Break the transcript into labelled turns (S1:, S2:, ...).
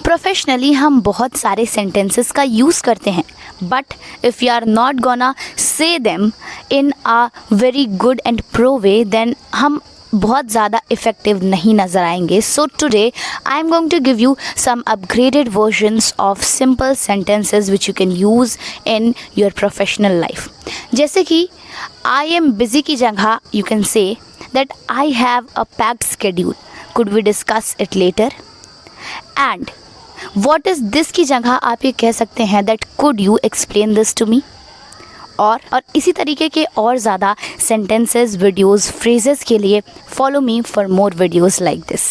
S1: Professionally हम बहुत सारे सेंटेंसेस का यूज़ करते हैं, but if you are not gonna say them in a very good and pro way, देन हम बहुत ज़्यादा इफ़ेक्टिव नहीं नज़र आएंगे. So today I am going to give you some upgraded versions of simple sentences which you can use in your professional life. जैसे कि I am busy की जगह you can say that I have a packed schedule, could we discuss it letter. And what is this की जगह आप ये कह सकते हैं that could you explain this to me. और इसी तरीके के और ज़्यादा सेंटेंसेस, वीडियोस, फ्रेजेस के लिए follow me for more videos like this.